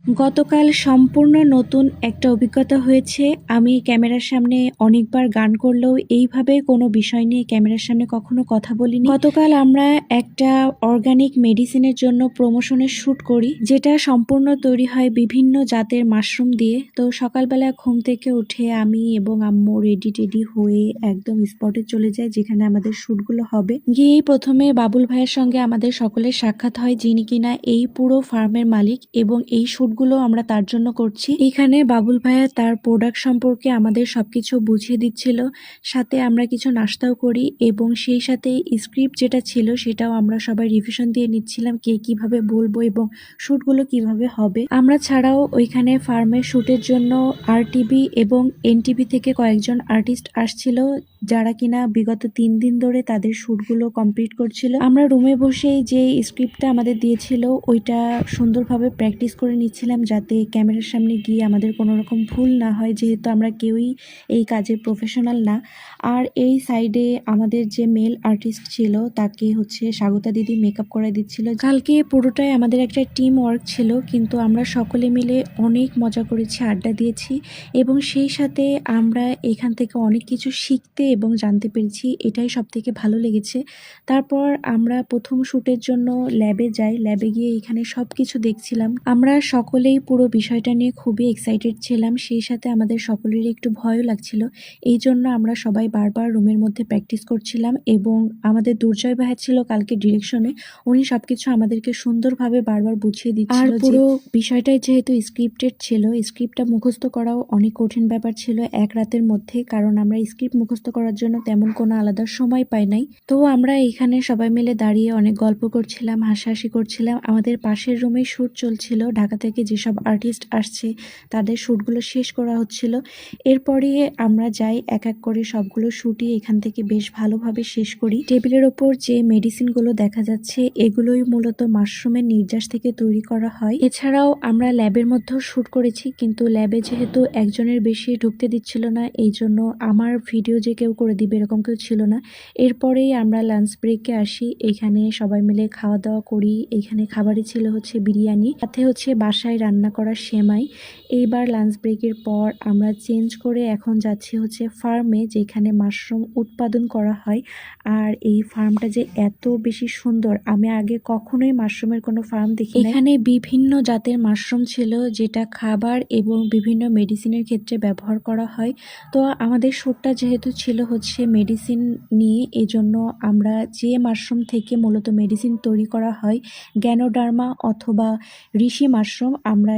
গতকাল সম্পূর্ণ নতুন একটা অভিজ্ঞতা হয়েছে। আমি ক্যামেরার সামনে অনেকবার গান করলেও এইভাবে কোনো বিষয় নিয়ে ক্যামেরার সামনে কখনো কথা বলিনি। গতকাল আমরা একটা অর্গানিক মেডিসিনের জন্য প্রমোশনের শ্যুট করি, যেটা সম্পূর্ণ তৈরি হয় বিভিন্ন জাতের মাশরুম দিয়ে। তো সকালবেলা ঘুম থেকে উঠে আমি এবং আম্মু রেডি হয়ে একদম স্পটে চলে যাই যেখানে আমাদের শ্যুটগুলো হবে। গিয়েই প্রথমে বাবুল ভাইয়ের সঙ্গে আমাদের সকলের সাক্ষাৎ হয়, যিনি কিনা এই পুরো ফার্মের মালিক, এবং এই শ্যুটগুলো আমরা তার জন্য করছি। এখানে বাবুল ভাইয়া তার প্রোডাক্ট সম্পর্কে আমাদের সবকিছু বুঝিয়ে দিচ্ছিল, সাথে আমরা কিছু নাস্তাও করি এবং সেই সাথে স্ক্রিপ্ট যেটা ছিল সেটাও আমরা সবাই রিভিশন দিয়ে নিচ্ছিলাম, কে কিভাবে বলবো এবং শ্যুটগুলো কিভাবে হবে। আমরা ছাড়াও ওইখানে ফার্মের শ্যুটের জন্য আরটিভি এবং এনটিভি থেকে কয়েকজন আর্টিস্ট আসছিল, যারা কিনা বিগত 3 দিন ধরে তাদের শ্যুটগুলো কমপ্লিট করছিল। আমরা রুমে বসেই যে স্ক্রিপ্টটা আমাদের দিয়েছিল ওইটা সুন্দরভাবে প্র্যাকটিস করে নিচ্ছিলাম, যাতে ক্যামেরার সামনে গিয়ে আমাদের কোনো রকম ভুল না হয়, যেহেতু আমরা কেউই এই কাজে প্রফেশনাল না। আর এই সাইডে আমাদের যে মেল আর্টিস্ট ছিল তাকে হচ্ছে স্বাগতা দিদি মেকআপ করে দিচ্ছিল। কালকে পুরোটাই আমাদের একটা টিম ওয়ার্ক ছিল, কিন্তু আমরা সকলে মিলে অনেক মজা করেছি, আড্ডা দিয়েছি এবং সেই সাথে আমরা এখান থেকে অনেক কিছু শিখতে এবং জানতে পেরেছি। এটাই সবথেকে ভালো লেগেছে। তারপর আমরা প্রথম শ্যুটের জন্য ল্যাবে যাই। ল্যাবে গিয়ে এখানে সবকিছু দেখছিলাম। আমরা সকলেই পুরো বিষয়টা নিয়ে খুবই এক্সাইটেড ছিলাম, সেই সাথে আমাদের সকলেরই একটু ভয়ও লাগছিল। এই জন্য আমরা সবাই বারবার রুমের মধ্যে প্র্যাকটিস করছিলাম এবং আমাদের দুর্জয় ভাইয়া ছিল কালকে ডিরেকশনে। উনি সবকিছু আমাদেরকে সুন্দরভাবে বারবার বুঝিয়ে দিচ্ছিল। আর পুরো বিষয়টাই যেহেতু স্ক্রিপ্টেড ছিল, স্ক্রিপ্টটা মুখস্থ করাও অনেক কঠিন ব্যাপার ছিল এক রাতের মধ্যে, কারণ আমরা স্ক্রিপ্ট মুখস্থ করার জন্য তেমন কোনো আলাদা সময় পাই নাই। তো আমরা এখানে সবাই মিলে দাঁড়িয়ে অনেক গল্প করছিলাম, হাসাহাসি করছিলাম। আমাদের পাশের রুমে শ্যুট চলছিল, ঢাকা থেকে যেসব আর্টিস্ট আসছে তাদের শ্যুটগুলো শেষ করা হচ্ছিল। এরপরে আমরা যাই এক এক করে সবগুলো শ্যুটই এখান থেকে বেশ ভালোভাবে শেষ করি। টেবিলের ওপর যে মেডিসিনগুলো দেখা যাচ্ছে এগুলোই মূলত মাশরুমের নির্যাস থেকে তৈরি করা হয়। এছাড়াও আমরা ল্যাবের মধ্যেও শ্যুট করেছি, কিন্তু ল্যাবে যেহেতু একজনের বেশি ঢুকতে দিচ্ছিল না, এই জন্য আমার ভিডিও যে কেউ করে দিবে এরকম কেউ ছিল না। এরপরেই আমরা লাঞ্চ ব্রেকে আসি, এখানে সবাই মিলে খাওয়া দাওয়া করি। এখানে খাবারে ছিল হচ্ছে বিরিয়ানি, সাথে হচ্ছে বাসায় রান্না করা সেমাই। এইবার লাঞ্চ ব্রেকের পর আমরা চেঞ্জ করে এখন যাচ্ছি হচ্ছে ফার্মে, যেখানে মাশরুম উৎপাদন করা হয়। আর এই ফার্মটা যে এত বেশি সুন্দর, আমি আগে কখনোই মাশরুমের কোনো ফার্ম দেখি নাই। এখানে বিভিন্ন জাতের মাশরুম ছিল, যেটা খাবার এবং বিভিন্ন মেডিসিনের ক্ষেত্রে ব্যবহার করা হয়। তো আমাদের শ্যুটটা যেহেতু ছিল হচ্ছে মেডিসিন নিয়ে, এজন্য আমরা যে মাশরুম থেকে মূলত মেডিসিন তৈরি করা হয়, গ্যানোডার্মা অথবা ঋষি মাশরুম, আমরা